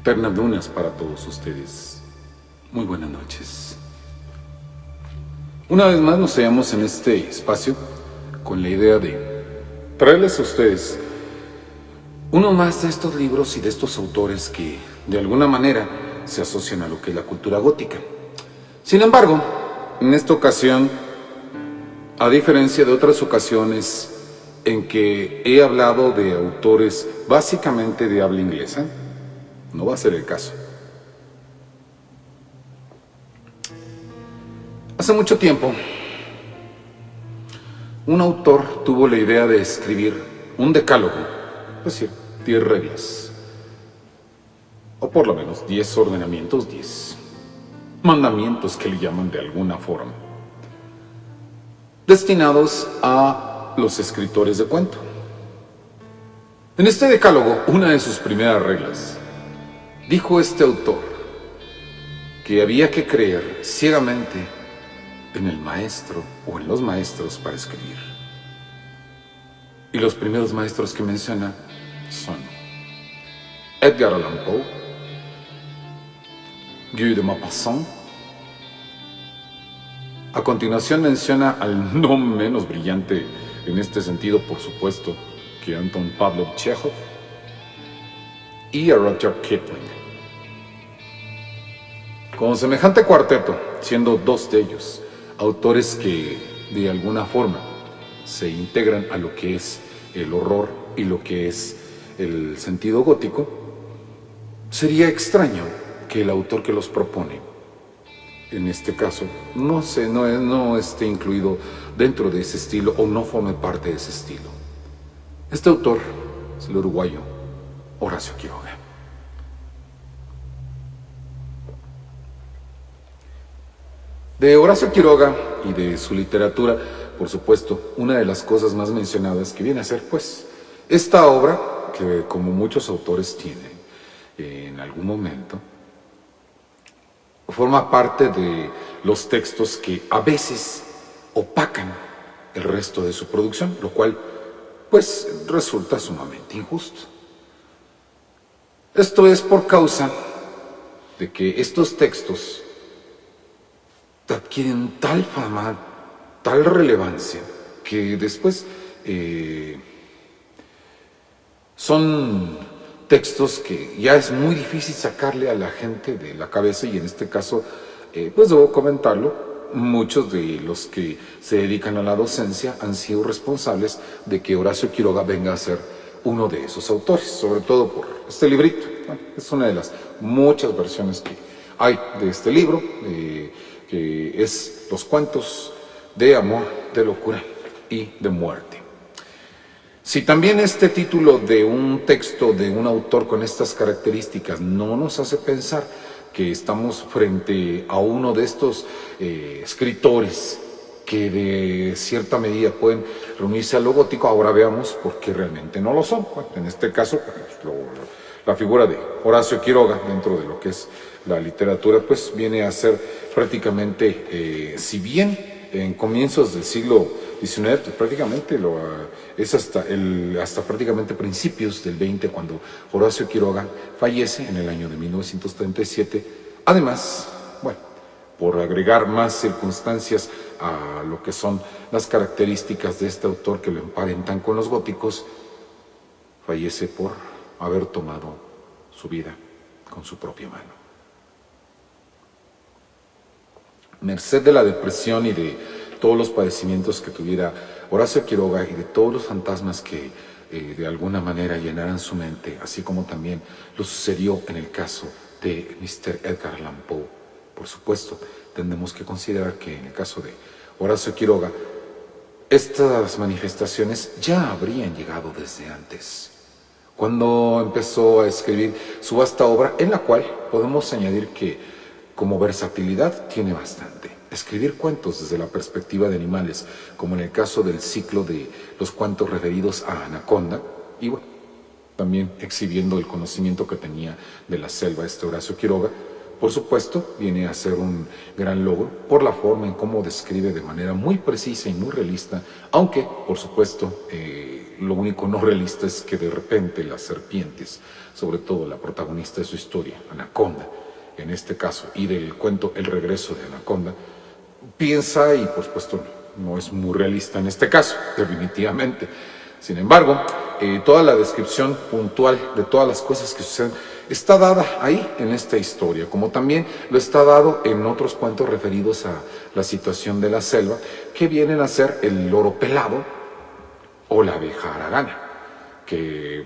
Eternas lunas para todos ustedes. Muy buenas noches. Una vez más nos hallamos en este espacio con la idea de traerles a ustedes uno más de estos libros y de estos autores que de alguna manera se asocian a lo que es la cultura gótica. Sin embargo, en esta ocasión, a diferencia de otras ocasiones en que he hablado de autores básicamente de habla inglesa, no va a ser el caso. Hace mucho tiempo, un autor tuvo la idea de escribir un decálogo, es decir, 10 reglas, o por lo menos 10 ordenamientos, 10 mandamientos que le llaman de alguna forma, destinados a los escritores de cuento. En este decálogo, una de sus primeras reglas, dijo este autor que había que creer ciegamente en el maestro o en los maestros para escribir. Y los primeros maestros que menciona son Edgar Allan Poe, Guy de Maupassant. A continuación menciona al no menos brillante en este sentido, por supuesto, que Anton Pavlov Chekhov, y a Rudyard Kipling. Con semejante cuarteto, siendo dos de ellos autores que de alguna forma se integran a lo que es el horror y lo que es el sentido gótico, sería extraño que el autor que los propone, en este caso, no esté incluido dentro de ese estilo o no forme parte de ese estilo. Este autor es el uruguayo Horacio Quiroga. De Horacio Quiroga y de su literatura, por supuesto, una de las cosas más mencionadas que viene a ser, pues, esta obra, que como muchos autores tienen en algún momento, forma parte de los textos que a veces opacan el resto de su producción, lo cual, pues, resulta sumamente injusto. Esto es por causa de que estos textos adquieren tal fama, tal relevancia, que después son textos que ya es muy difícil sacarle a la gente de la cabeza, y en este caso, pues debo comentarlo, muchos de los que se dedican a la docencia han sido responsables de que Horacio Quiroga venga a ser uno de esos autores, sobre todo por este librito. Bueno, es una de las muchas versiones que hay de este libro, que es Los cuentos de amor, de locura y de muerte. Si también este título de un texto de un autor con estas características no nos hace pensar que estamos frente a uno de estos escritores que de cierta medida pueden reunirse a lo gótico, ahora veamos por qué realmente no lo son. Bueno, en este caso, la figura de Horacio Quiroga dentro de lo que es la literatura, pues viene a ser prácticamente, si bien en comienzos del siglo XIX, pues prácticamente es hasta prácticamente principios del XX cuando Horacio Quiroga fallece en el año de 1937. Además, bueno, por agregar más circunstancias a lo que son las características de este autor que lo emparentan con los góticos, fallece por haber tomado su vida con su propia mano. Merced de la depresión y de todos los padecimientos que tuviera Horacio Quiroga y de todos los fantasmas que de alguna manera llenaran su mente, así como también lo sucedió en el caso de Mr. Edgar Allan Poe. Por supuesto, tendremos que considerar que en el caso de Horacio Quiroga, estas manifestaciones ya habrían llegado desde antes, cuando empezó a escribir su vasta obra, en la cual podemos añadir que como versatilidad tiene bastante. Escribir cuentos desde la perspectiva de animales, como en el caso del ciclo de los cuentos referidos a Anaconda, y bueno, también exhibiendo el conocimiento que tenía de la selva Horacio Quiroga. por supuesto, viene a ser un gran logro por la forma en cómo describe de manera muy precisa y muy realista, aunque, por supuesto, lo único no realista es que de repente las serpientes, sobre todo la protagonista de su historia, Anaconda, en este caso, y del cuento El regreso de Anaconda, piensa y, por supuesto, no es muy realista en este caso, definitivamente. Sin embargo, toda la descripción puntual de todas las cosas que suceden está dada ahí en esta historia, como también lo está dado en otros cuentos referidos a la situación de la selva, que vienen a ser el loro pelado o la abeja haragana, que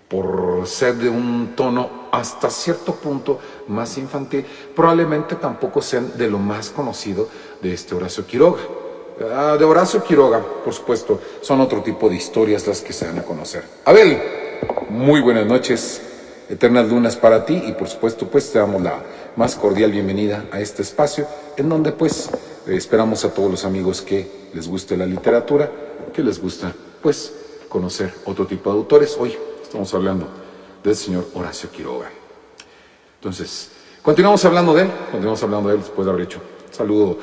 por ser de un tono hasta cierto punto más infantil, probablemente tampoco sean de lo más conocido de este Horacio Quiroga. De Horacio Quiroga, por supuesto, son otro tipo de historias las que se dan a conocer. Abel, muy buenas noches, eternas lunas para ti y por supuesto pues te damos la más cordial bienvenida a este espacio en donde pues esperamos a todos los amigos que les guste la literatura, que les gusta pues conocer otro tipo de autores. Hoy estamos hablando del señor Horacio Quiroga. Entonces, continuamos hablando de él después de haber hecho un saludo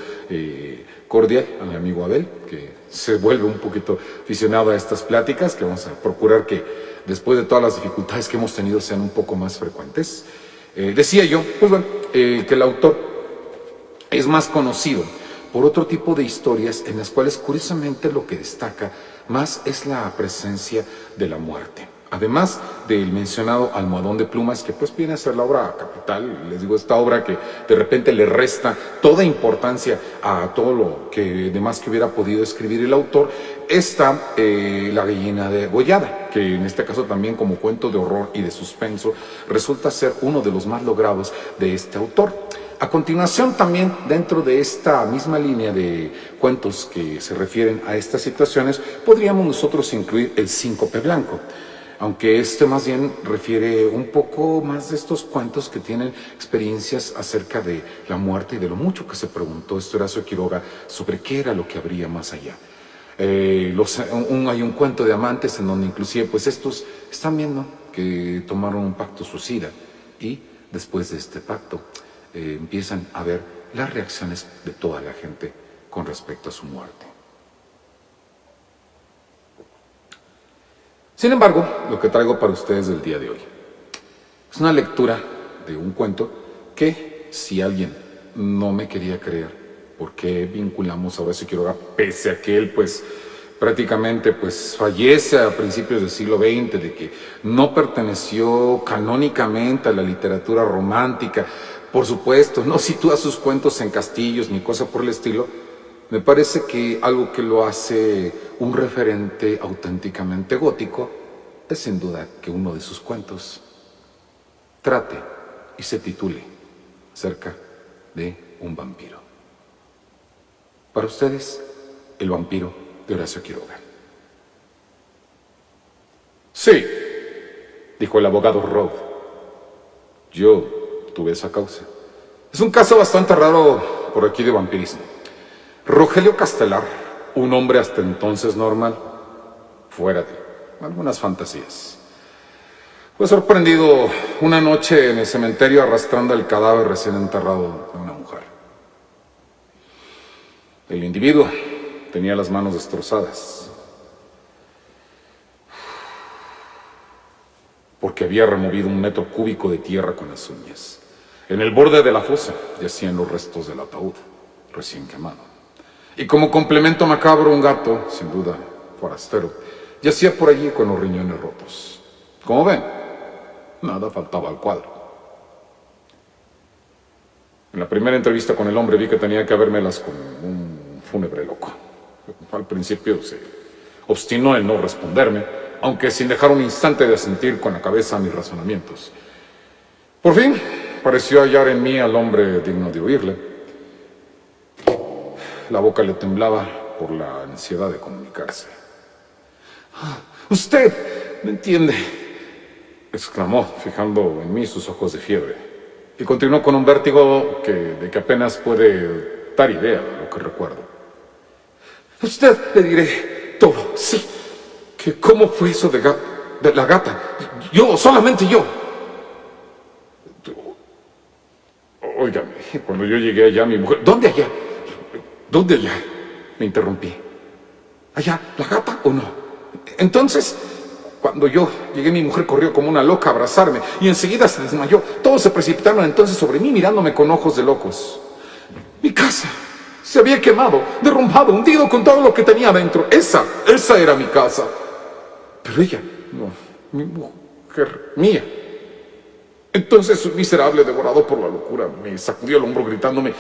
cordial a mi amigo Abel, que se vuelve un poquito aficionado a estas pláticas, que vamos a procurar que después de todas las dificultades que hemos tenido sean un poco más frecuentes. Decía yo, pues bueno, que el autor es más conocido por otro tipo de historias en las cuales curiosamente lo que destaca más es la presencia de la muerte. Además del mencionado Almohadón de Plumas, que pues viene a ser la obra capital, les digo, esta obra que de repente le resta toda importancia a todo lo que demás que hubiera podido escribir el autor, está La gallina degollada, que en este caso también como cuento de horror y de suspenso resulta ser uno de los más logrados de este autor. A continuación también dentro de esta misma línea de cuentos que se refieren a estas situaciones, podríamos nosotros incluir El Síncope Blanco, aunque este más bien refiere un poco más de estos cuentos que tienen experiencias acerca de la muerte y de lo mucho que se preguntó Horacio Quiroga sobre qué era lo que habría más allá. Hay un cuento de amantes en donde inclusive pues estos están viendo que tomaron un pacto suicida y después de este pacto empiezan a ver las reacciones de toda la gente con respecto a su muerte. Sin embargo, lo que traigo para ustedes el día de hoy es una lectura de un cuento que, si alguien no me quería creer por qué vinculamos a Horacio Quiroga, pese a que él pues prácticamente pues fallece a principios del siglo XX, de que no perteneció canónicamente a la literatura romántica, por supuesto, no sitúa sus cuentos en castillos ni cosa por el estilo, me parece que algo que lo hace un referente auténticamente gótico es sin duda que uno de sus cuentos trate y se titule acerca de un vampiro. Para ustedes, el vampiro de Horacio Quiroga. Sí, dijo el abogado Rod. Yo tuve esa causa. Es un caso bastante raro por aquí de vampirismo. Rogelio Castelar, un hombre hasta entonces normal, fuera de algunas fantasías, fue sorprendido una noche en el cementerio arrastrando el cadáver recién enterrado de una mujer. El individuo tenía las manos destrozadas porque había removido 1 metro cúbico de tierra con las uñas. En el borde de la fosa yacían los restos del ataúd, recién quemado. Y como complemento macabro, un gato, sin duda forastero, yacía por allí con los riñones rotos. Como ven, nada faltaba al cuadro. En la primera entrevista con el hombre vi que tenía que habérmelas con un fúnebre loco. Al principio se obstinó en no responderme, aunque sin dejar un instante de asentir con la cabeza a mis razonamientos. Por fin, pareció hallar en mí al hombre digno de oírle. La boca le temblaba por la ansiedad de comunicarse. «Usted me entiende», exclamó, fijando en mí sus ojos de fiebre. Y continuó con un vértigo de que apenas puede dar idea de lo que recuerdo. «Usted le diré todo, sí. Que ¿Cómo fue eso de la gata? Yo, solamente yo». Óigame, cuando yo llegué allá, mi mujer... ¿Dónde allá? ¿Dónde allá? Me interrumpí. ¿Allá? ¿La gata o no? Entonces, cuando yo llegué, mi mujer corrió como una loca a abrazarme y enseguida se desmayó. Todos se precipitaron entonces sobre mí mirándome con ojos de locos. Mi casa se había quemado, derrumbado, hundido con todo lo que tenía adentro. Esa era mi casa. Pero ella, no, mi mujer mía. Entonces un miserable devorado por la locura me sacudió el hombro gritándome: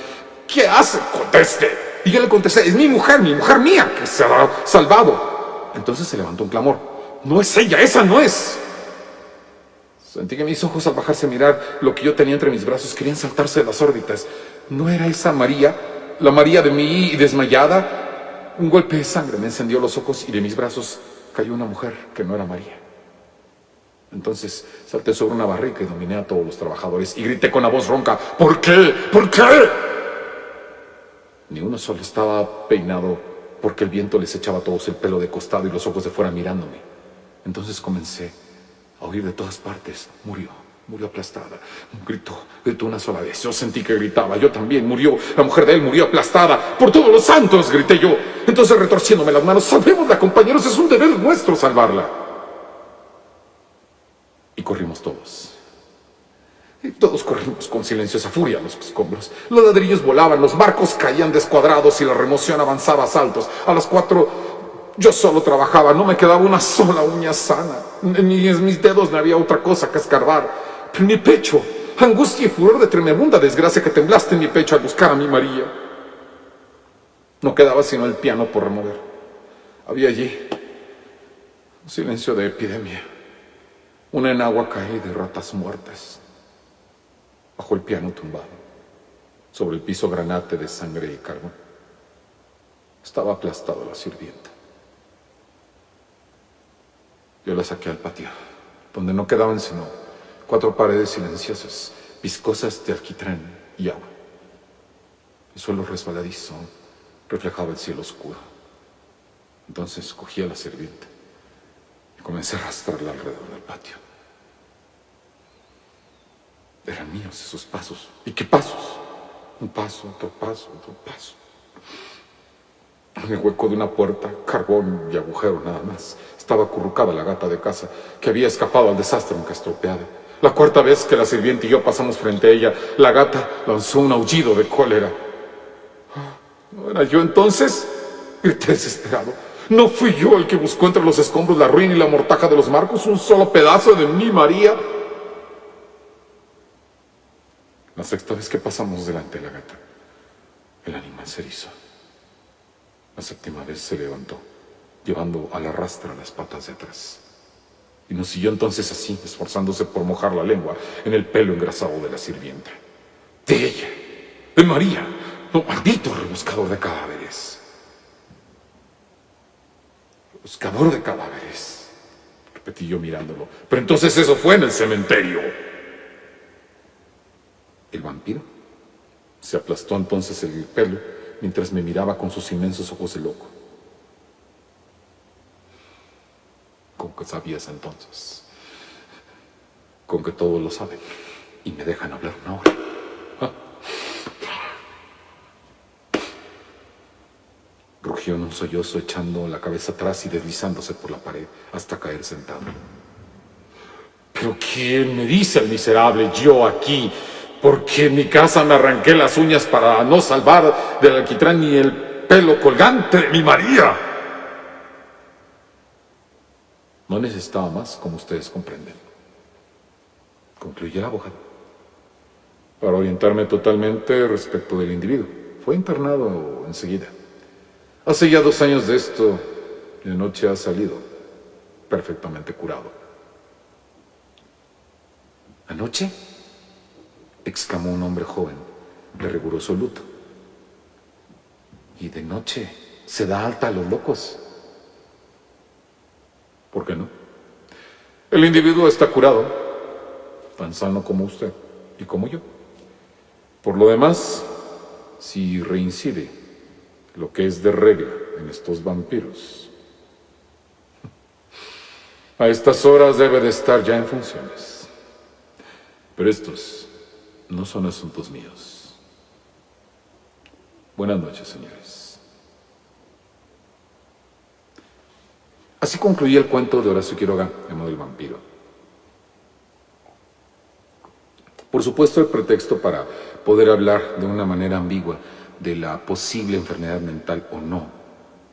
¿qué hace? ¡Conteste! Y yo le contesté: es mi mujer mía, que se ha salvado. Entonces se levantó un clamor: no es ella, esa no es. Sentí que mis ojos, al bajarse a mirar lo que yo tenía entre mis brazos, querían saltarse de las órbitas. ¿No era esa María? La María de mí desmayada. Un golpe de sangre me encendió los ojos y de mis brazos cayó una mujer que no era María. Entonces salté sobre una barrica y dominé a todos los trabajadores y grité con la voz ronca: ¿por qué? ¿Por qué? Ni uno solo estaba peinado, porque el viento les echaba a todos el pelo de costado y los ojos de fuera mirándome. Entonces comencé a oír de todas partes: murió aplastada. Gritó una sola vez. Yo sentí que gritaba, yo también. Murió, la mujer de él murió aplastada. ¡Por todos los santos!, grité yo. Entonces, retorciéndome las manos: salvémosla, compañeros, es un deber nuestro salvarla. Y corrimos todos. Y todos corrimos con silenciosa furia a los escombros. Los ladrillos volaban, los barcos caían descuadrados y la remoción avanzaba a saltos. A las 4 yo solo trabajaba, no me quedaba una sola uña sana. Ni en mis dedos no había otra cosa que escarbar. Pero mi pecho, angustia y furor de tremenda desgracia que temblaste en mi pecho al buscar a mi María. No quedaba sino el piano por remover. Había allí un silencio de epidemia. Una enagua caída de ratas muertas. Bajo el piano tumbado, sobre el piso granate de sangre y carbón, estaba aplastada la sirvienta. Yo la saqué al patio, donde no quedaban sino 4 paredes silenciosas, viscosas de alquitrán y agua. El suelo resbaladizo reflejaba el cielo oscuro. Entonces cogí a la sirvienta y comencé a arrastrarla alrededor del patio. Eran míos esos pasos. ¿Y qué pasos? Un paso, otro paso, otro paso. En el hueco de una puerta, carbón y agujero nada más, estaba acurrucada la gata de casa, que había escapado al desastre nunca estropeada. La 4ª vez que la sirvienta y yo pasamos frente a ella, la gata lanzó un aullido de cólera. ¿No era yo entonces? Grité desesperado. ¿No fui yo el que buscó entre los escombros la ruina y la mortaja de los marcos, un solo pedazo de mi María? La 6ª vez que pasamos delante de la gata, el animal se erizó. La 7ª vez se levantó, llevando a la rastra las patas de atrás. Y nos siguió entonces así, esforzándose por mojar la lengua en el pelo engrasado de la sirvienta. De ella, de María. No, maldito rebuscador de cadáveres. Rebuscador de cadáveres, repetí yo mirándolo. Pero entonces eso fue en el cementerio. El vampiro se aplastó entonces el pelo mientras me miraba con sus inmensos ojos de loco. ¿Con qué sabías entonces? Con que todos lo saben y me dejan hablar una hora. ¿Ah? Rugió en un sollozo, echando la cabeza atrás y deslizándose por la pared hasta caer sentado. ¿Pero quién me dice el miserable? Yo aquí, porque en mi casa me arranqué las uñas para no salvar del alquitrán ni el pelo colgante de mi María. No necesitaba más, como ustedes comprenden, concluyó el abogado, para orientarme totalmente respecto del individuo. Fue internado enseguida. Hace ya 2 años de esto, y anoche ha salido perfectamente curado. ¿Anoche?, exclamó un hombre joven de riguroso luto. ¿Y de noche se da alta a los locos? ¿Por qué no? El individuo está curado, tan sano como usted y como yo. Por lo demás, si reincide, lo que es de regla en estos vampiros, a estas horas debe de estar ya en funciones. Pero estos no son asuntos míos. Buenas noches, señores. Así concluía el cuento de Horacio Quiroga, llamado El vampiro. Por supuesto, el pretexto para poder hablar de una manera ambigua de la posible enfermedad mental o no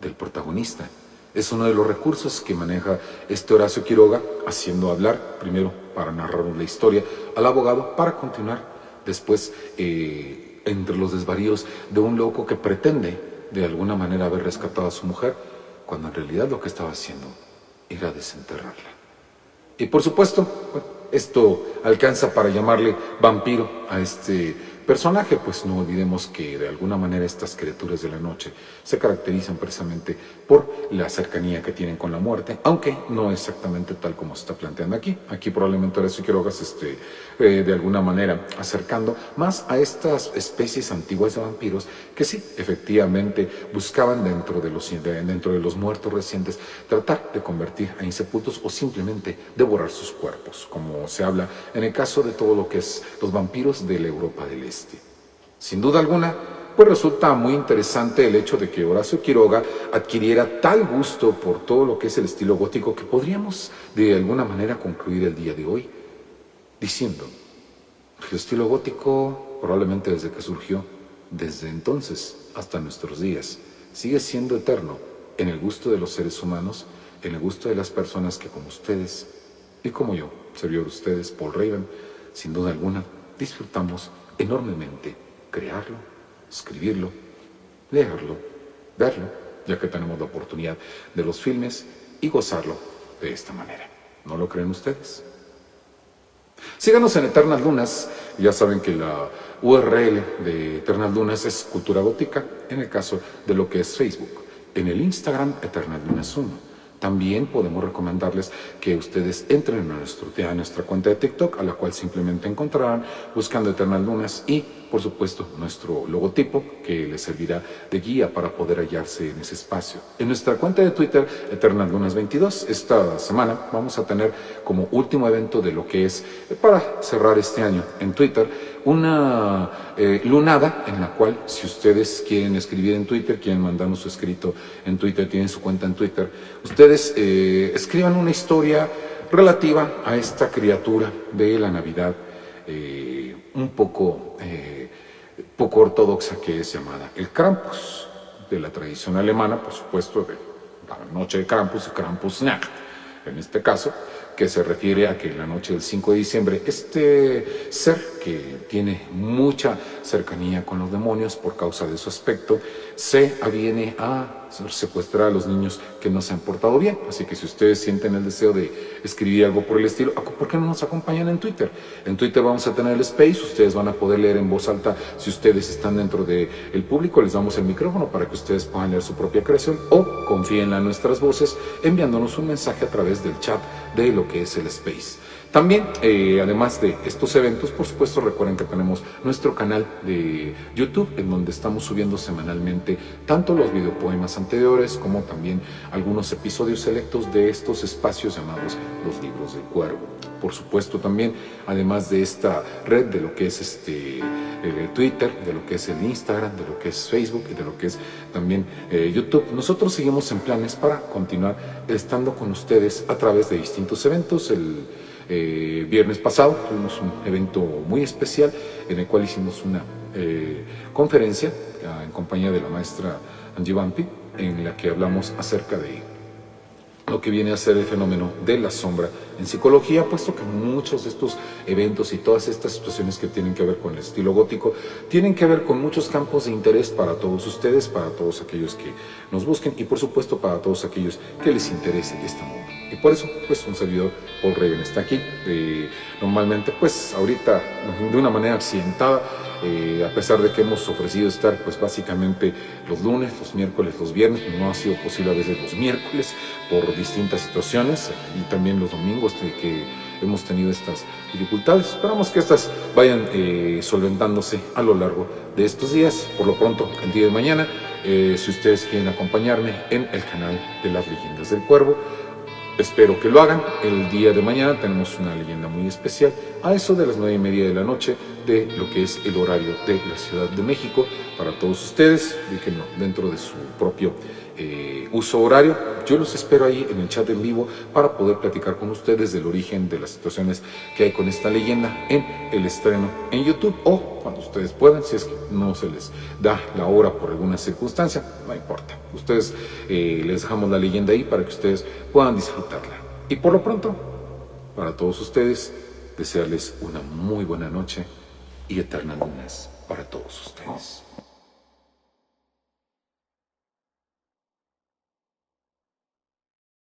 del protagonista es uno de los recursos que maneja este Horacio Quiroga, haciendo hablar, primero para narrarnos la historia, al abogado, para continuar después entre los desvaríos de un loco que pretende de alguna manera haber rescatado a su mujer, cuando en realidad lo que estaba haciendo era desenterrarla. Y por supuesto, esto alcanza para llamarle vampiro a este personaje, pues no olvidemos que de alguna manera estas criaturas de la noche se caracterizan precisamente por la cercanía que tienen con la muerte, aunque no exactamente tal como se está planteando aquí. Aquí probablemente Horacio Quiroga se esté de alguna manera acercando más a estas especies antiguas de vampiros que sí, efectivamente buscaban dentro de los muertos recientes tratar de convertir a insepultos o simplemente devorar sus cuerpos, como se habla en el caso de todo lo que es los vampiros de la Europa del Este. Sin duda alguna, pues resulta muy interesante el hecho de que Horacio Quiroga adquiriera tal gusto por todo lo que es el estilo gótico que podríamos de alguna manera concluir el día de hoy diciendo que el estilo gótico probablemente desde que surgió, desde entonces hasta nuestros días, sigue siendo eterno en el gusto de los seres humanos, en el gusto de las personas que como ustedes y como yo, servidor de ustedes, Paul Raven, sin duda alguna, disfrutamos enormemente crearlo, escribirlo, leerlo, verlo, ya que tenemos la oportunidad de los filmes y gozarlo de esta manera. ¿No lo creen ustedes? Síganos en Eternal Lunas. Ya saben que la URL de Eternal Lunas es Cultura Gótica, en el caso de lo que es Facebook. En el Instagram, Eternal Lunas 1. También podemos recomendarles que ustedes entren a nuestra cuenta de TikTok, a la cual simplemente encontrarán buscando Eternal Lunas y, por supuesto, nuestro logotipo que les servirá de guía para poder hallarse en ese espacio. En nuestra cuenta de Twitter, Eternal Lunas 22, esta semana vamos a tener como último evento de lo que es, para cerrar este año en Twitter, una lunada en la cual, si ustedes quieren escribir en Twitter, quieren mandarnos su escrito en Twitter, tienen su cuenta en Twitter, ustedes escriban una historia relativa a esta criatura de la Navidad un poco ortodoxa, que es llamada el Krampus, de la tradición alemana, por supuesto, de la noche de Krampus y Krampusnacht, en este caso, que se refiere a que en la noche del 5 de diciembre este ser que tiene mucha cercanía con los demonios por causa de su aspecto se aviene a secuestrar a los niños que no se han portado bien. Así que si ustedes sienten el deseo de escribir algo por el estilo, ¿por qué no nos acompañan en Twitter? En Twitter vamos a tener el space, ustedes van a poder leer en voz alta. Si ustedes están dentro del público, les damos el micrófono para que ustedes puedan leer su propia creación o confíen en nuestras voces enviándonos un mensaje a través del chat de lo que es el space. También, además de estos eventos, por supuesto, recuerden que tenemos nuestro canal de YouTube, en donde estamos subiendo semanalmente tanto los videopoemas anteriores como también algunos episodios selectos de estos espacios llamados los libros del cuervo. Por supuesto, también, además de esta red de lo que es Twitter, de lo que es el Instagram, de lo que es Facebook y de lo que es también YouTube, nosotros seguimos en planes para continuar estando con ustedes a través de distintos eventos. El viernes pasado tuvimos un evento muy especial en el cual hicimos una conferencia en compañía de la maestra Angie Vampi, en la que hablamos acerca de lo que viene a ser el fenómeno de la sombra en psicología, puesto que muchos de estos eventos y todas estas situaciones que tienen que ver con el estilo gótico tienen que ver con muchos campos de interés para todos ustedes, para todos aquellos que nos busquen y por supuesto para todos aquellos que les interese este mundo. Y por eso, pues, un servidor, Paul Raven, está aquí. Normalmente, pues, ahorita, de una manera accidentada, a pesar de que hemos ofrecido estar, pues, básicamente los lunes, los miércoles, los viernes, no ha sido posible a veces los miércoles por distintas situaciones, y también los domingos que hemos tenido estas dificultades. Esperamos que estas vayan solventándose a lo largo de estos días. Por lo pronto, el día de mañana, si ustedes quieren acompañarme en el canal de las Leyendas del Cuervo, espero que lo hagan. El día de mañana tenemos una leyenda muy especial, a eso de las 9:30 de la noche, de lo que es el horario de la Ciudad de México, para todos ustedes, dentro de su propio uso horario. Yo los espero ahí en el chat en vivo para poder platicar con ustedes del origen de las situaciones que hay con esta leyenda en el estreno en YouTube, o cuando ustedes puedan, si es que no se les da la hora por alguna circunstancia, no importa. Ustedes les dejamos la leyenda ahí para que ustedes puedan disfrutarla. Y por lo pronto, para todos ustedes, desearles una muy buena noche y eternas lunas para todos ustedes.